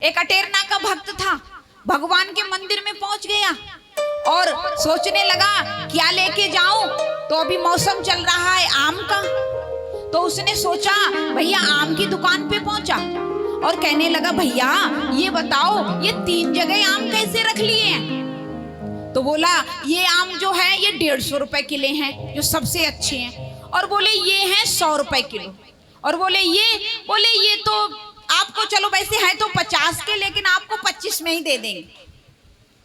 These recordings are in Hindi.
एक अटेरना का भक्त था, भगवान के मंदिर में पहुंच गया और सोचने लगा क्या लेके जाऊं। तो अभी मौसम चल रहा है आम का, तो उसने सोचा भैया आम की दुकान पे पहुंचा और कहने लगा भैया ये बताओ ये 3 जगह आम कैसे रख लिए हैं। तो बोला ये आम जो है ये 150 रुपए किले हैं जो सबसे अच्छे हैं, और बोले ये हैं 100 रुपए किलो, और बोले ये तो आपको चलो वैसे है तो 50 के, लेकिन आपको 25 में ही दे देंगे,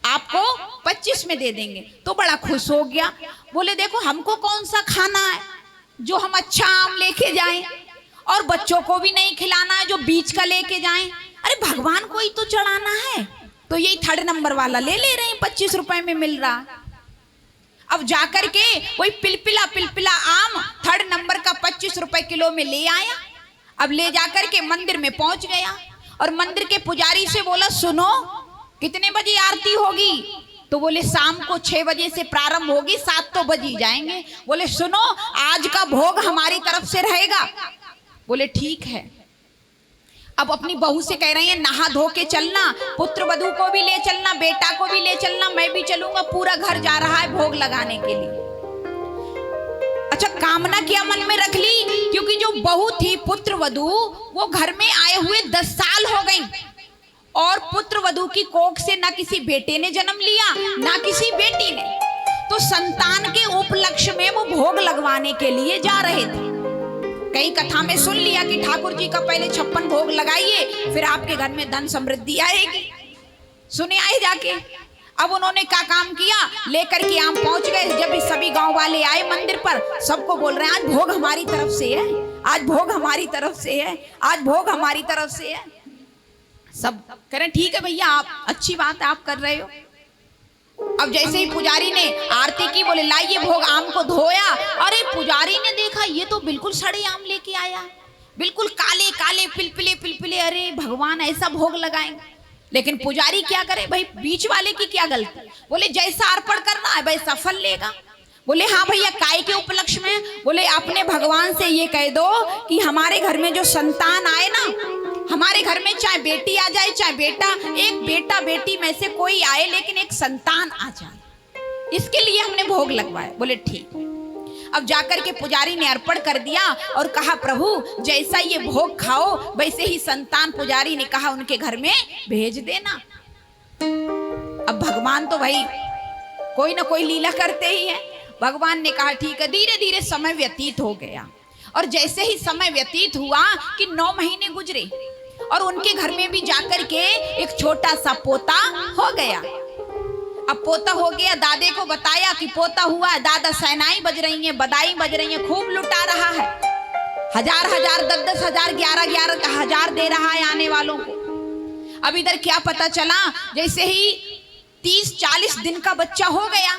आपको 25 में दे देंगे। तो बड़ा खुश हो गया, बोले देखो हमको कौन सा खाना है जो हम अच्छा आम लेके जाएं, और बच्चों को भी नहीं खिलाना है जो बीच का लेके जाएं, अरे भगवान को ही तो चढ़ाना है, तो यही 3rd नंबर वाला ले रहे हैं 25 रुपए में मिल रहा। अब जाकर के वही पिलपिला आम 3rd नंबर का 25 रुपए किलो में ले आया। अब ले जाकर के मंदिर में पहुंच गया और मंदिर के पुजारी से बोला सुनो कितने बजे आरती होगी। तो बोले शाम को 6 बजे से प्रारंभ होगी, 7 तो बज ही जाएंगे। बोले सुनो आज का भोग हमारी तरफ से रहेगा। बोले ठीक है। अब अपनी बहू से कह रही है नहा धो के चलना, पुत्र वधू को भी ले चलना, बेटा को भी ले चलना, मैं भी चलूंगा, पूरा घर जा रहा है भोग लगाने के लिए। अच्छा कामना क्या मन में रख ली, क्योंकि जो बहू थी पुत्र वधू वो घर में आए हुए 10 साल हो गई, और पुत्र वधू की कोख से ना किसी बेटे ने जन्म लिया ना किसी बेटी ने, तो संतान के उपलक्ष्य में वो भोग लगवाने के लिए जा रहे थे। कई कथा में सुन लिया कि ठाकुर जी का पहले 56 भोग लगाइए फिर आपके घर में धन समृद्धि आएगी, सुने आए जाके। अब उन्होंने क्या काम किया, लेकर के आम पहुंच गए। जब सभी गांव वाले आए मंदिर पर, सबको बोल रहे हैं आज भोग हमारी तरफ से है, आज भोग हमारी तरफ से है, आज भोग हमारी तरफ से है। सब कह रहे ठीक है भैया आप अच्छी बात है आप कर रहे हो। अब जैसे ही पुजारी ने आरती की, बोले लाइए भोग, आम को धोया, अरे पुजारी ने देखा ये तो बिल्कुल सड़े आम लेके आया, बिल्कुल काले काले पिलपिले, अरे भगवान ऐसा भोग लगाएंगे। लेकिन पुजारी क्या करे भाई, बीच वाले की क्या गलती। बोले जैसा अर्पण करना है वैसा फल लेगा। बोले हाँ भैया काय के उपलक्ष्य में। बोले अपने भगवान से ये कह दो कि हमारे घर में जो संतान आए ना, हमारे घर में चाहे बेटी आ जाए चाहे बेटा, एक बेटा बेटी में से कोई आए लेकिन एक संतान आ जाए, इसके लिए हमने भोग लगवाया। बोले ठीक। अब जाकर के पुजारी ने अर्पण कर दिया और कहा प्रभु जैसा ये भोग खाओ वैसे ही संतान, पुजारी ने कहा उनके घर में भेज देना। अब भगवान तो भाई कोई ना कोई लीला करते ही है। भगवान ने कहा ठीक है। धीरे धीरे समय व्यतीत हो गया, और जैसे ही समय व्यतीत हुआ कि 9 महीने गुजरे और उनके घर में भी जाकर के एक छोटा सा पोता हो गया। अब पोता हो गया, दादे को बताया कि पोता हुआ है। दादा सहनाई बज रही है, बधाई बज रही है, खूब लुटा रहा है, 1000 10 हजार 11 हजार दे रहा है आने वालों को। अब इधर क्या पता चला, जैसे ही 30-40 दिन का बच्चा हो गया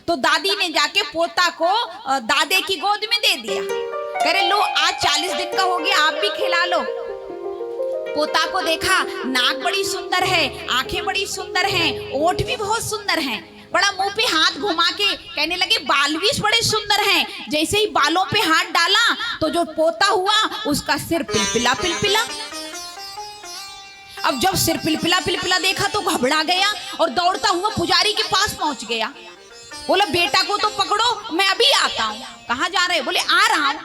तो दादी ने जाके पोता को दादे की गोद में दे दिया। करे लो आज 40 दिन का हो गया, आप भी खिला लो। पोता को देखा, नाक बड़ी सुंदर है, आंखें बड़ी सुंदर हैं, ओठ भी बहुत सुंदर हैं, बड़ा मुंह पे हाथ घुमा के कहने लगे बाल भी बड़े सुंदर हैं। जैसे ही बालों पे हाथ डाला तो जो पोता हुआ उसका सिर पिलपिला। अब जब सिर पिलपिला देखा तो घबरा गया और दौड़ता हुआ पुजारी के पास पहुंच गया। बोला बेटा को तो पकड़ो, मैं अभी आता हूँ। कहाँ जा रहे? बोले आ रहा हूँ।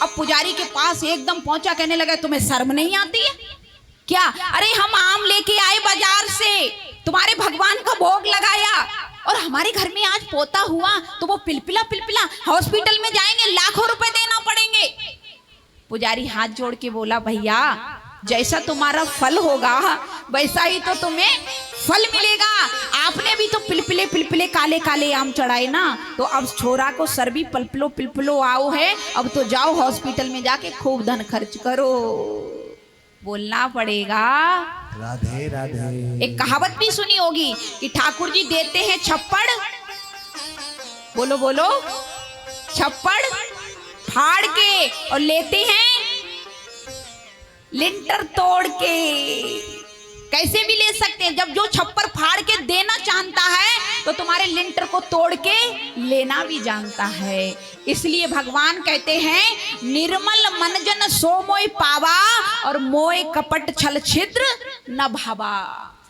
अब पुजारी के पास एकदम पहुंचा, कहने लगा तुम्हें शर्म नहीं आती है क्या? अरे हम आम लेके आए बाजार से, तुम्हारे भगवान का भोग लगाया, और हमारे घर में आज पोता हुआ तो वो पिलपिला हॉस्पिटल में जाएंगे, लाखों रुपए देना पड़ेंगे। पुजारी हाथ जोड़ के बोला भैया जैसा तुम्हारा फल होगा वैसा ही तो तुम्हें फल मिलेगा। आपने भी तो पिलपिले काले आम चढ़ाए ना, तो अब छोरा को सर भी पिलपिलो आओ है, अब तो जाओ हॉस्पिटल में जाके खूब धन खर्च करो। बोलना पड़ेगा राधे राधे। एक कहावत भी सुनी होगी कि ठाकुर जी देते हैं छप्पड़, बोलो छप्पड़ फाड़ के, और लेते हैं लिंटर तोड़ के। कैसे भी ले सकते हैं। जब जो छप्पर फाड़ के देना जानता है तो तुम्हारे लिंटर को तोड़ के लेना भी जानता है। इसलिए भगवान कहते हैं निर्मल मन जन सो मोय पावा और मोय कपट छल छिद्र न भावा।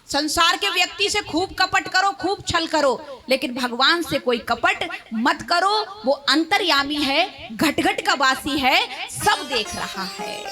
संसार के व्यक्ति से खूब कपट करो, खूब छल करो, लेकिन भगवान से कोई कपट मत करो। वो अंतर्यामी है, घट घट का वासी है, सब देख रहा है।